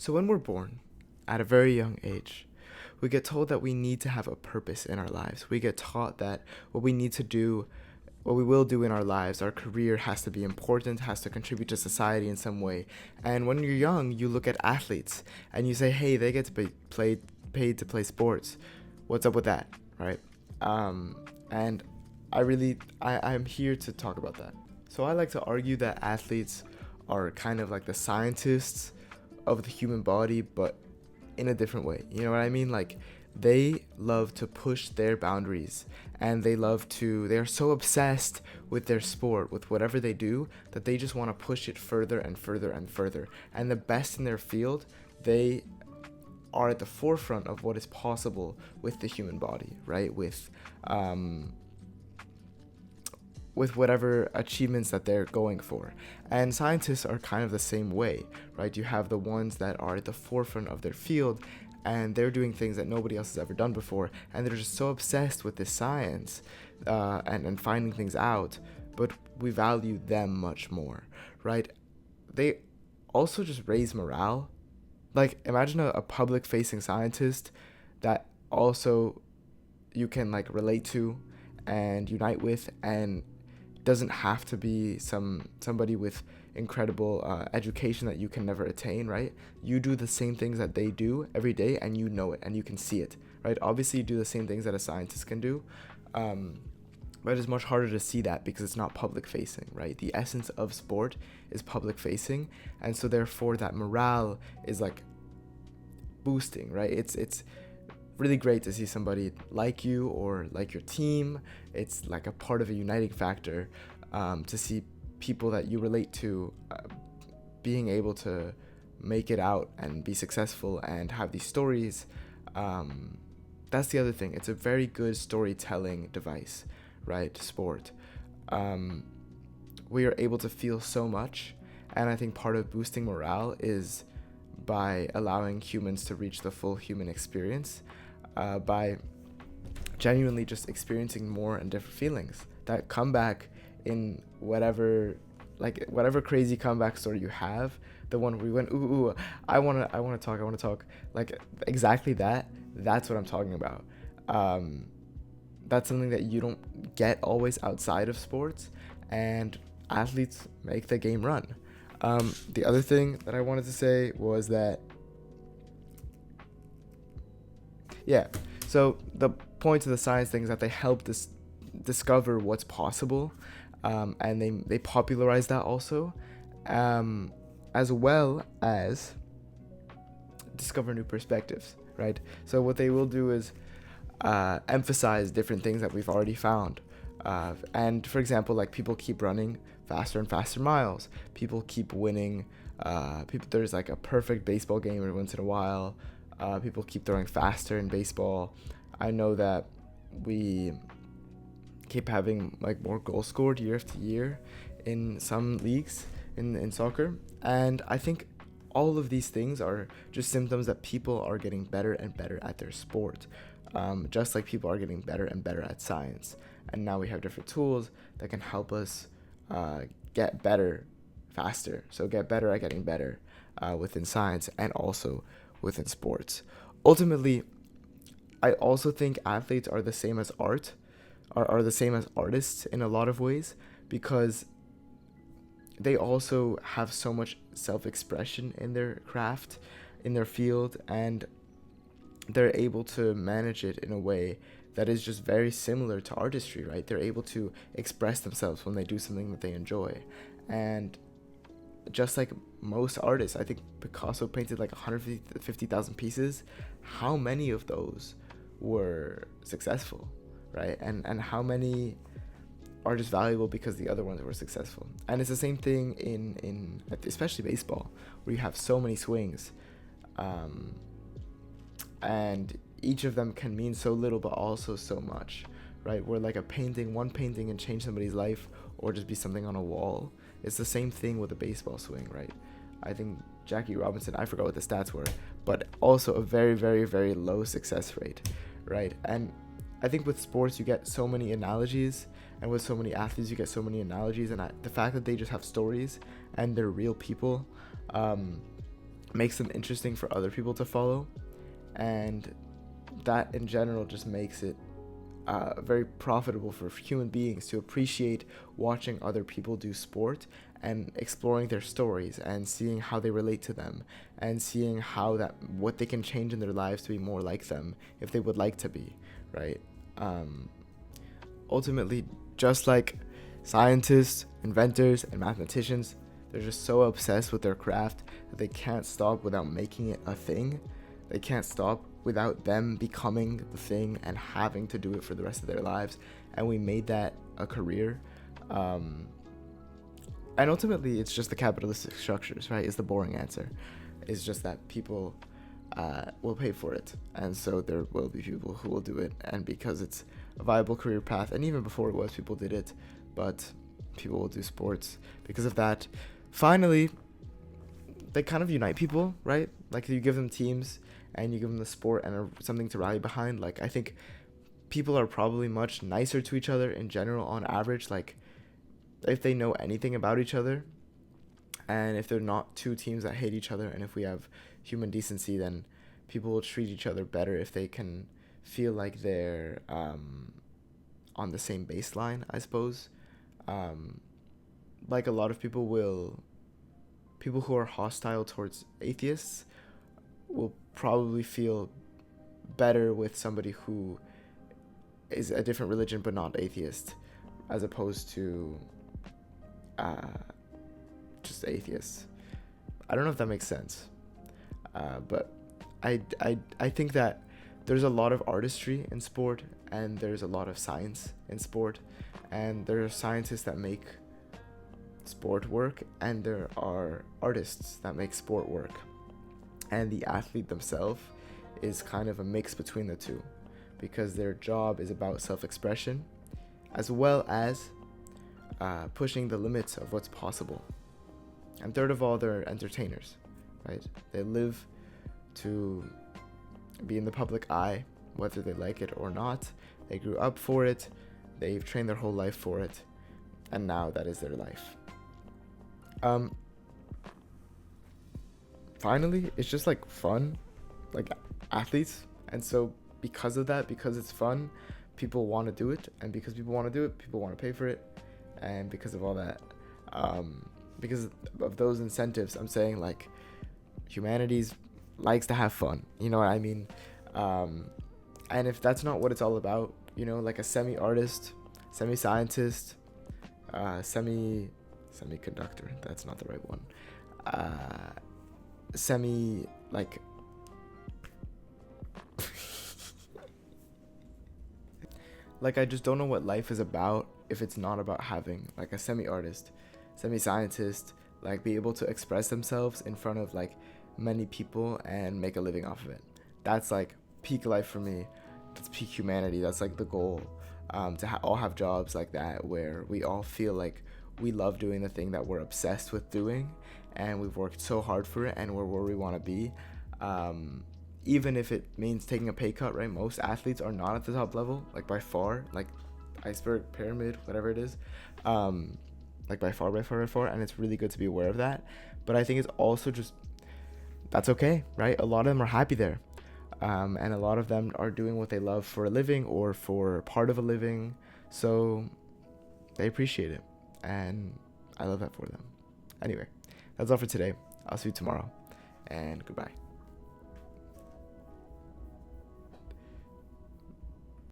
So when we're born, at a very young age, we get told that we need to have a purpose in our lives. We get taught that what we need to do, what we will do in our lives, our career has to be important, has to contribute to society in some way. And when you're young, you look at athletes and you say, hey, they get to be paid to play sports. What's up with that, right? And I'm here to talk about that. So I like to argue that athletes are kind of like the scientists of the human body, but in a different way. You know what I mean? Like, they love to push their boundaries, and they're so obsessed with their sport, with whatever they do, that they just want to push it further and further and further. And the best in their field, they are at the forefront of what is possible with the human body, right? With whatever achievements that they're going for. And scientists are kind of the same way, right? You have the ones that are at the forefront of their field, and they're doing things that nobody else has ever done before, and they're just so obsessed with this science and finding things out, but we value them much more, right? They also just raise morale. Like, imagine a public facing scientist that also you can like relate to and unite with, and doesn't have to be somebody with incredible education that you can never attain, right? You do the same things that they do every day, and you know it, and you can see it, right? Obviously, you do the same things that a scientist can do, but it's much harder to see that because it's not public facing, right? The essence of sport is public facing, and so therefore that morale is like boosting, right? It's really great to see somebody like you or like your team. It's like a part of a uniting factor, to see people that you relate to being able to make it out and be successful and have these stories. That's the other thing. It's a very good storytelling device, right? Sport. We are able to feel so much, and I think part of boosting morale is by allowing humans to reach the full human experience, by genuinely just experiencing more and different feelings that come back in whatever crazy comeback story you have. The one where we went, ooh, I want to talk, like exactly that's what I'm talking about. That's something that you don't get always outside of sports, and athletes make the game run. The other thing that I wanted to say was that, yeah, so the point of the science thing is that they help discover what's possible, and they popularize that also, as well as discover new perspectives, right? So what they will do is emphasize different things that we've already found. And for example, like, people keep running faster and faster miles. People keep winning. There's like a perfect baseball game every once in a while. People keep throwing faster in baseball. I know that we keep having like more goals scored year after year in some leagues in soccer. And I think all of these things are just symptoms that people are getting better and better at their sport, just like people are getting better and better at science. And now we have different tools that can help us get better faster. So get better at getting better within science and also within sports. Ultimately, I also think athletes are the same as are the same as artists in a lot of ways, because they also have so much self-expression in their craft, in their field, and they're able to manage it in a way that is just very similar to artistry, right? They're able to express themselves when they do something that they enjoy. And just like most artists, I think Picasso painted like 150,000 pieces. How many of those were successful, right? And how many are just valuable because the other ones were successful? And it's the same thing in especially baseball, where you have so many swings, and each of them can mean so little but also so much, right? Where like one painting can change somebody's life or just be something on a wall. It's the same thing with a baseball swing, right? I think Jackie Robinson, I forgot what the stats were, but also a very, very, very low success rate, right? And I think with sports you get so many analogies, and with so many athletes you get so many analogies, and the fact that they just have stories and they're real people, makes them interesting for other people to follow, and that in general just makes it very profitable for human beings to appreciate watching other people do sport and exploring their stories and seeing how they relate to them and seeing how that what they can change in their lives to be more like them if they would like to be, right? um, Ultimately, just like scientists, inventors, and mathematicians, they're just so obsessed with their craft that they can't stop without making it a thing. They can't stop without them becoming the thing and having to do it for the rest of their lives. And we made that a career. And ultimately, it's just the capitalistic structures, right? Is the boring answer. It's just that people will pay for it. And so there will be people who will do it. And because it's a viable career path, and even before it was, people did it, but people will do sports because of that. Finally, they kind of unite people, right? Like you give them teams and you give them the sport and something to rally behind. Like I think people are probably much nicer to each other in general on average. Like if they know anything about each other, and if they're not two teams that hate each other, and if we have human decency, then people will treat each other better if they can feel like they're on the same baseline, I suppose. Like a lot of people who are hostile towards atheists will probably feel better with somebody who is a different religion but not atheist, as opposed to just atheists. I don't know if that makes sense, but I think that there's a lot of artistry in sport, and there's a lot of science in sport, and there are scientists that make sport work, and there are artists that make sport work. And the athlete themselves is kind of a mix between the two, because their job is about self-expression as well as pushing the limits of what's possible. And third of all, they're entertainers, right? They live to be in the public eye, whether they like it or not. They grew up for it, they've trained their whole life for it, and now that is their life. Finally, it's just like fun, like athletes, and so because of that, because it's fun, people want to do it, and because people want to do it, people want to pay for it, and because of all that, because of those incentives, I'm saying like humanities likes to have fun, you know what I mean? And if that's not what it's all about, you know, like a semi-artist, semi-scientist, semiconductor, that's not the right one, semi, like, like I just don't know what life is about if it's not about having like a semi-artist, semi-scientist, like be able to express themselves in front of like many people and make a living off of it. That's like peak life for me. That's peak humanity. That's like the goal, to all have jobs like that where we all feel like we love doing the thing that we're obsessed with doing, and we've worked so hard for it, and we're where we want to be. Even if it means taking a pay cut, right? Most athletes are not at the top level, like by far, like iceberg, pyramid, whatever it is, like by far, and it's really good to be aware of that. But I think it's also just, that's okay, right? A lot of them are happy there, and a lot of them are doing what they love for a living or for part of a living, so they appreciate it, and I love that for them. Anyway, that's all for today. I'll see you tomorrow, and goodbye.